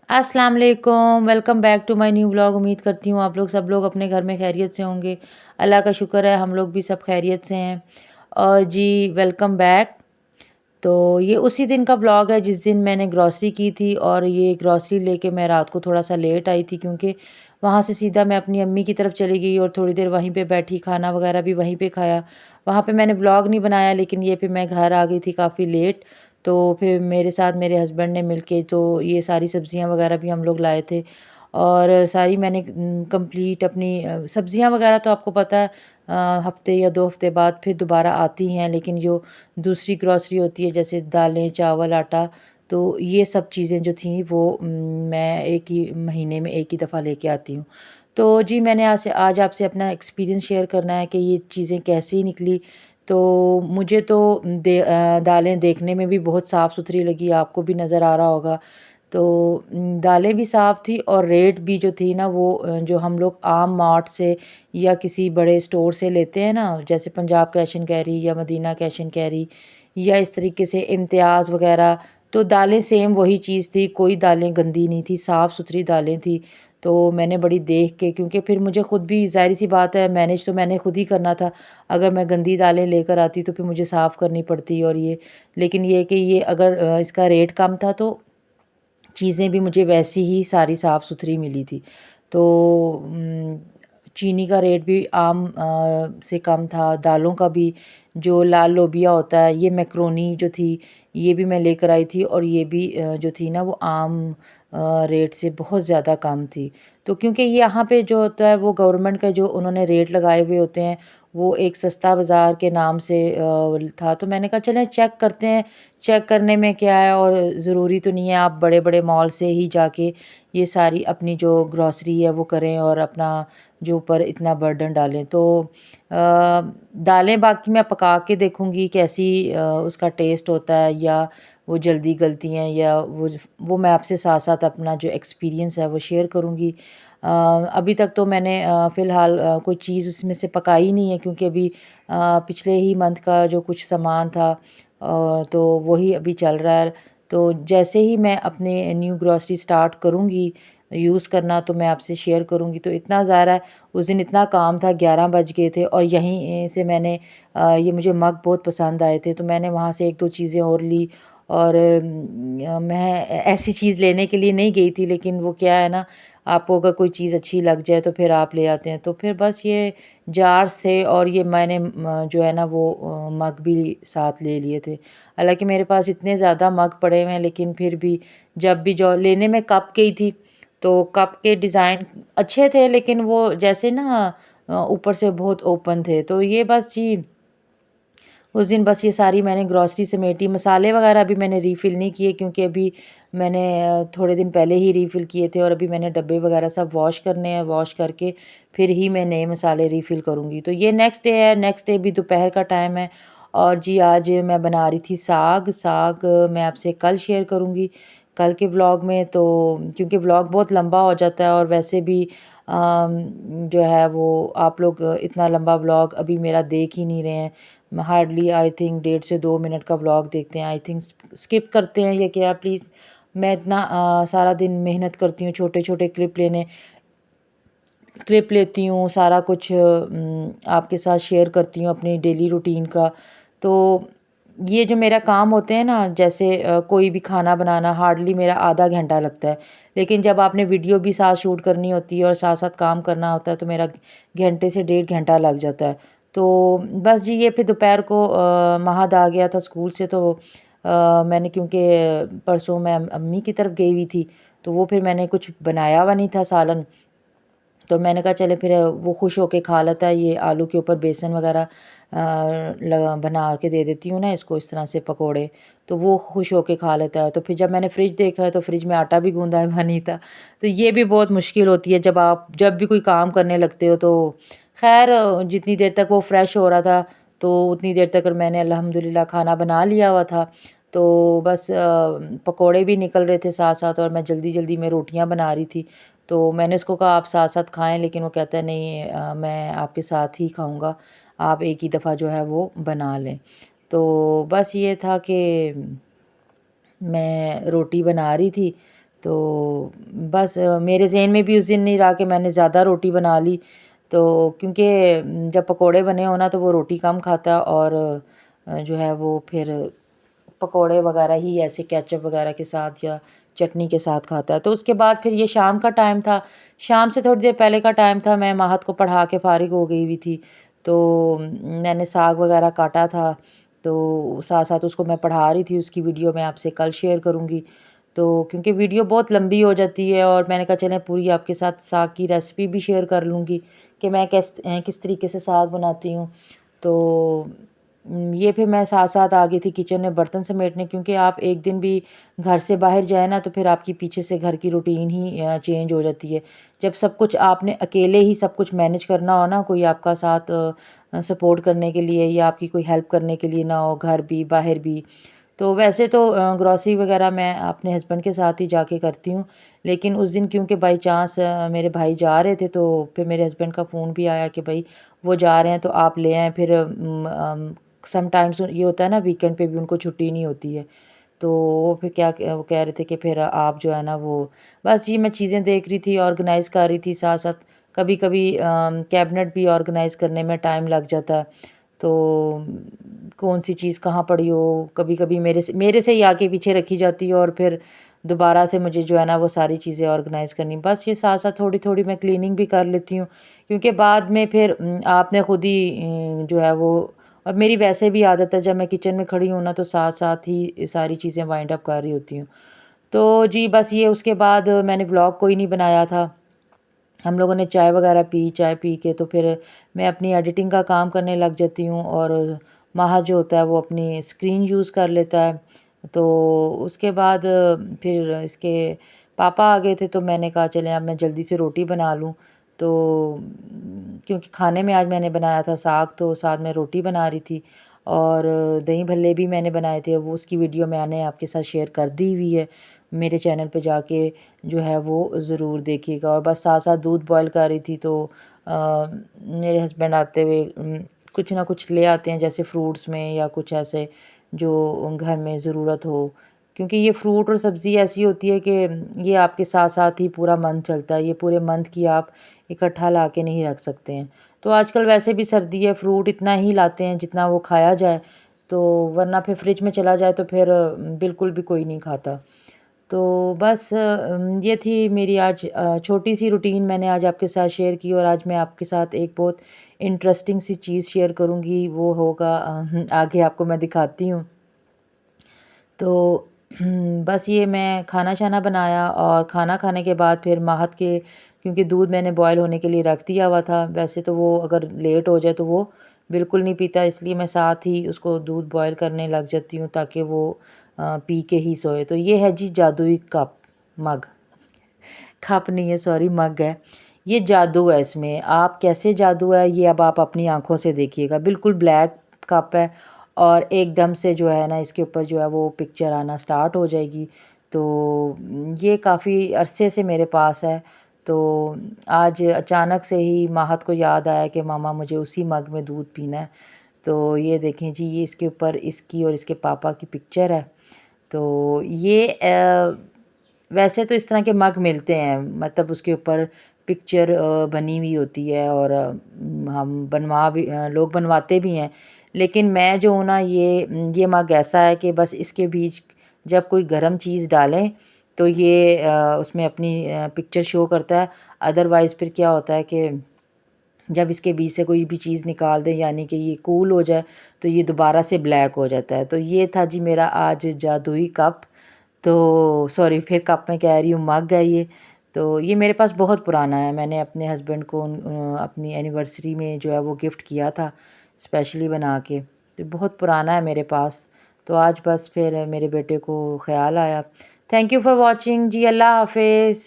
अस्सलाम वालेकुम, welcome back to my new vlog. उम्मीद करती हूँ आप लोग सब लोग अपने घर में खैरियत से होंगे। अल्लाह का शुक्र है हम लोग भी सब खैरियत से हैं। और जी वेलकम बैक। तो ये उसी दिन का व्लॉग है जिस दिन मैंने ग्रॉसरी की थी, और ये ग्रॉसरी लेके मैं रात को थोड़ा सा लेट आई थी क्योंकि वहाँ से सीधा मैं अपनी अम्मी की तरफ चली गई और थोड़ी देर वहीं पे बैठी, खाना वगैरह भी वहीं पे खाया। वहाँ पे मैंने व्लॉग नहीं बनाया, लेकिन ये फिर मैं घर आ गई थी काफ़ी लेट। तो फिर मेरे साथ मेरे हस्बैंड ने मिलके तो ये सारी सब्जियां वगैरह भी हम लोग लाए थे। और सारी मैंने कंप्लीट अपनी सब्जियां वगैरह तो आपको पता है हफ्ते या 2 हफ्ते बाद फिर दोबारा आती हैं, लेकिन जो दूसरी ग्रॉसरी होती है जैसे दालें, चावल, आटा, तो ये सब चीज़ें जो थीं वो मैं एक ही महीने में एक ही दफ़ा लेके आती हूँ। तो जी मैंने आज आपसे अपना एक्सपीरियंस शेयर करना है कि ये चीज़ें कैसी निकली। तो मुझे तो दालें देखने में भी बहुत साफ़-सुथरी लगी, आपको भी नज़र आ रहा होगा। तो दालें भी साफ़ थी और रेट भी जो थी ना वो जो हम लोग आम मार्ट से या किसी बड़े स्टोर से लेते हैं ना, जैसे पंजाब कैश एंड कैरी या मदीना कैश एंड कैरी या इस तरीके से इम्तियाज़ वग़ैरह, तो दालें सेम वही चीज़ थी, कोई दालें गंदी नहीं थी, साफ़-सुथरी दालें थी। तो मैंने बड़ी देख के, क्योंकि फिर मुझे खुद भी ज़ाहिर-सी बात है मैनेज तो मैंने खुद ही करना था। अगर मैं गंदी दालें लेकर आती तो फिर मुझे साफ़ करनी पड़ती, और ये लेकिन ये है कि ये अगर इसका रेट कम था तो चीज़ें भी मुझे वैसी ही सारी साफ़-सुथरी मिली थी। तो चीनी का रेट भी आम से कम था, दालों का भी, जो लाल लोबिया होता है, ये मैक्रोनी जो थी, ये भी मैं लेकर आई थी, और ये भी जो थी ना वो आम रेट से बहुत ज़्यादा कम थी। तो क्योंकि ये यहाँ पे जो होता है वो गवर्नमेंट का जो उन्होंने रेट लगाए हुए होते हैं, वो एक सस्ता बाज़ार के नाम से था, तो मैंने कहा चलें चेक करते हैं, चेक करने में क्या है, और ज़रूरी तो नहीं है आप बड़े-बड़े मॉल से ही जाके ये सारी अपनी जो ग्रॉसरी है वो करें और अपना जो ऊपर इतना बर्डन डालें। तो दालें बाकी मैं पका के देखूँगी कैसी उसका टेस्ट होता है, या वो जल्दी गलती हैं, या वो मैं आपसे साथ-साथ अपना जो एक्सपीरियंस है वो शेयर करूँगी। अभी तक तो मैंने फ़िलहाल कोई चीज़ उसमें से पकाई नहीं है, क्योंकि अभी पिछले ही मंथ का जो कुछ सामान था तो वही अभी चल रहा है। तो जैसे ही मैं अपने न्यू ग्रॉसरी स्टार्ट करूँगी यूज़ करना तो मैं आपसे शेयर करूँगी। तो इतना ज़्यादा उस दिन इतना काम था, 11 बज गए थे, और यहीं से मैंने ये मुझे मग बहुत पसंद आए थे, तो मैंने वहाँ से 1-2 चीज़ें और ली। और मैं ऐसी चीज़ लेने के लिए नहीं गई थी, लेकिन वो क्या है ना, आपको अगर कोई चीज़ अच्छी लग जाए तो फिर आप ले आते हैं। तो फिर बस ये जार्स थे, और ये मैंने जो है ना वो मग भी साथ ले लिए थे। हालाँकि मेरे पास इतने ज़्यादा मग पड़े हुए हैं, लेकिन फिर भी जब भी जो लेने में कप गई थी, तो कप के डिज़ाइन अच्छे थे, लेकिन वो जैसे ना ऊपर से बहुत ओपन थे। तो ये बस जी उस दिन बस ये सारी मैंने ग्रॉसरी समेटी, मसाले वगैरह अभी मैंने रीफ़िल नहीं किए, क्योंकि अभी मैंने थोड़े दिन पहले ही रीफ़िल किए थे, और अभी मैंने डब्बे वगैरह सब वॉश करने हैं, वॉश करके फिर ही मैं नए मसाले रीफ़िल करूँगी। तो ये नेक्स्ट डे है, नेक्स्ट डे भी दोपहर का टाइम है, और जी आज मैं बना रही थी साग। साग मैं आपसे कल शेयर करूँगी, कल के व्लॉग में, तो क्योंकि व्लॉग बहुत लंबा हो जाता है, और वैसे भी जो है वो आप लोग इतना लंबा व्लॉग अभी मेरा देख ही नहीं रहे हैं। हार्डली आई थिंक 1.5 से 2 मिनट का व्लॉग देखते हैं, आई थिंक स्किप करते हैं, या क्या प्लीज़। मैं इतना सारा दिन मेहनत करती हूँ, छोटे-छोटे क्लिप लेती हूँ, सारा कुछ आपके साथ शेयर करती हूँ अपनी डेली रूटीन का। तो ये जो मेरा काम होते हैं ना, जैसे कोई भी खाना बनाना हार्डली मेरा आधा घंटा लगता है, लेकिन जब आपने वीडियो भी साथ शूट करनी होती है और साथ-साथ काम करना होता है तो मेरा घंटे से 1.5 घंटा लग जाता है। तो बस जी ये फिर दोपहर को महद आ गया था स्कूल से, तो मैंने क्योंकि परसों मैं अम्मी की तरफ गई हुई थी, तो वो फिर मैंने कुछ बनाया हुआ नहीं था सालन, तो मैंने कहा चले फिर वो खुश होके खा लेता है, ये आलू के ऊपर बेसन वगैरह लगा बना के दे देती हूँ ना इसको इस तरह से पकोड़े, तो वो खुश होके खा लेता है। तो फिर जब मैंने फ्रिज देखा है तो फ्रिज में आटा भी गूंदा हुआ नहीं था। तो ये भी बहुत मुश्किल होती है जब आप जब भी कोई काम करने लगते हो। तो खैर जितनी देर तक वो फ्रेश हो रहा था तो उतनी देर तक मैंने अल्हम्दुलिल्लाह खाना बना लिया हुआ था। तो बस पकोड़े भी निकल रहे थे साथ साथ, और मैं जल्दी जल्दी में रोटियां बना रही थी। तो मैंने उसको कहा आप साथ-साथ खाएँ, लेकिन वो कहता है नहीं मैं आपके साथ ही खाऊँगा, आप एक ही दफ़ा जो है वो बना लें। तो बस ये था कि मैं रोटी बना रही थी, तो बस मेरे ज़हन में भी उस दिन नहीं रहा कि मैंने ज़्यादा रोटी बना ली, तो क्योंकि जब पकोड़े बने हो ना तो वो रोटी कम खाता है और जो है वो फिर पकोड़े वगैरह ही ऐसे केचप वगैरह के साथ या चटनी के साथ खाता है। तो उसके बाद फिर ये शाम का टाइम था, शाम से थोड़ी देर पहले का टाइम था, मैं माहत को पढ़ा के फ़ारिग हो गई हुई थी। तो मैंने साग वगैरह काटा था, तो साथ-साथ उसको मैं पढ़ा रही थी, उसकी वीडियो मैं आपसे कल शेयर करूँगी। तो क्योंकि वीडियो बहुत लंबी हो जाती है और मैंने कहा चलें पूरी आपके साथ साग की रेसिपी भी शेयर कर लूँगी कि मैं किस तरीके से साग बनाती हूँ। तो ये फिर मैं साथ-साथ आ गई थी किचन में बर्तन समेटने, क्योंकि आप एक दिन भी घर से बाहर जाएँ ना तो फिर आपकी पीछे से घर की रूटीन ही चेंज हो जाती है। जब सब कुछ आपने अकेले ही सब कुछ मैनेज करना हो ना, कोई आपका साथ सपोर्ट करने के लिए या आपकी कोई हेल्प करने के लिए ना हो, घर भी बाहर भी। तो वैसे तो ग्रॉसरी वगैरह मैं अपने हस्बैंड के साथ ही जाके करती हूँ। लेकिन उस दिन क्योंकि बाई चांस मेरे भाई जा रहे थे, तो फिर मेरे हस्बैंड का फ़ोन भी आया कि भई वो जा रहे हैं तो आप ले आएँ। फिर समटाइम्स ये होता है ना, वीकेंड पे भी उनको छुट्टी नहीं होती है। तो वो फिर वो कह रहे थे कि फिर आप जो है ना वो बस जी मैं चीज़ें देख रही थी, ऑर्गेनाइज़ कर रही थी साथ-साथ। कभी-कभी कैबिनेट भी ऑर्गेनाइज़ करने में टाइम लग जाता है। तो कौन-सी चीज़ कहाँ पड़ी हो, कभी-कभी मेरे से ही आगे पीछे रखी जाती है और फिर दोबारा से मुझे जो है ना वो सारी चीज़ें ऑर्गेनाइज़ करनी। बस ये साथ-साथ थोड़ी-थोड़ी मैं क्लीनिंग भी कर लेती हूँ, क्योंकि बाद में फिर आपने खुद ही जो है वो और मेरी वैसे भी आदत है, जब मैं किचन में खड़ी हूँ ना तो साथ-साथ ही ये सारी चीज़ें वाइंड अप कर रही होती हूँ। तो जी बस ये उसके बाद मैंने व्लॉग कोई नहीं बनाया था। हम लोगों ने चाय वगैरह पी, चाय पी के तो फिर मैं अपनी एडिटिंग का काम करने लग जाती हूँ और माहा जो होता है वो अपनी स्क्रीन यूज़ कर लेता है। तो उसके बाद फिर इसके पापा आ गए थे, तो मैंने कहा चलें अब मैं जल्दी से रोटी बना लूँ। तो क्योंकि खाने में आज मैंने बनाया था साग, तो साथ में रोटी बना रही थी और दही भल्ले भी मैंने बनाए थे, वो उसकी वीडियो मैंने आपके साथ शेयर कर दी हुई है। मेरे चैनल पे जाके जो है वो ज़रूर देखिएगा। और बस साथ-साथ दूध बॉयल कर रही थी, तो मेरे हस्बैंड आते हुए कुछ ना कुछ ले आते हैं, जैसे फ्रूट्स में या कुछ ऐसे जो घर में ज़रूरत हो। क्योंकि ये फ्रूट और सब्ज़ी ऐसी होती है कि ये आपके साथ-साथ ही पूरा मंथ चलता है, ये पूरे मंथ की आप इकट्ठा ला के नहीं रख सकते हैं। तो आजकल वैसे भी सर्दी है, फ्रूट इतना ही लाते हैं जितना वो खाया जाए, तो वरना फिर फ्रिज में चला जाए तो फिर बिल्कुल भी कोई नहीं खाता। तो बस ये थी मेरी आज छोटी-सी रूटीन मैंने आज आपके साथ शेयर की, और आज मैं आपके साथ एक बहुत इंटरेस्टिंग सी चीज़ शेयर करूँगी, वो होगा आगे आपको मैं दिखाती हूँ। तो बस ये मैं खाना-शाना बनाया और खाना खाने के बाद फिर माहत के, क्योंकि दूध मैंने बॉयल होने के लिए रख दिया हुआ था, वैसे तो वो अगर लेट हो जाए तो वो बिल्कुल नहीं पीता, इसलिए मैं साथ ही उसको दूध बॉयल करने लग जाती हूँ ताकि वो पी के ही सोए। तो ये है जी जादुई मग। कप नहीं है, सॉरी, मग है। ये जादू है इसमें, आप कैसे जादू है ये अब आप अपनी आँखों से देखिएगा। बिल्कुल ब्लैक कप है और एकदम से जो है ना इसके ऊपर जो है वो पिक्चर आना स्टार्ट हो जाएगी। तो ये काफ़ी अरसे से मेरे पास है। तो आज अचानक से ही माहत को याद आया कि मामा मुझे उसी मग में दूध पीना है। तो ये देखें जी, ये इसके ऊपर इसकी और इसके पापा की पिक्चर है। तो ये वैसे तो इस तरह के मग मिलते हैं, मतलब उसके ऊपर पिक्चर बनी हुई होती है और हम लोग बनवाते भी हैं। लेकिन मैं जो हूँ ना ये मग ऐसा है कि बस इसके बीच जब कोई गरम चीज़ डालें तो ये उसमें अपनी पिक्चर शो करता है। अदरवाइज़ फिर क्या होता है कि जब इसके बीच से कोई भी चीज़ निकाल दें, यानी कि ये कूल हो जाए, तो ये दोबारा से ब्लैक हो जाता है। तो ये था जी मेरा आज जादुई कप। तो सॉरी, फिर कप मैं कह रही हूँ, मग है ये। तो ये मेरे पास बहुत पुराना है, मैंने अपने हस्बैंड को अपनी एनिवर्सरी में जो है वो गिफ्ट किया था स्पेशली बना के। तो बहुत पुराना है मेरे पास। तो आज बस फिर मेरे बेटे को ख़्याल आया। थैंक यू फॉर वॉचिंग जी, अल्लाह हाफ़िज़।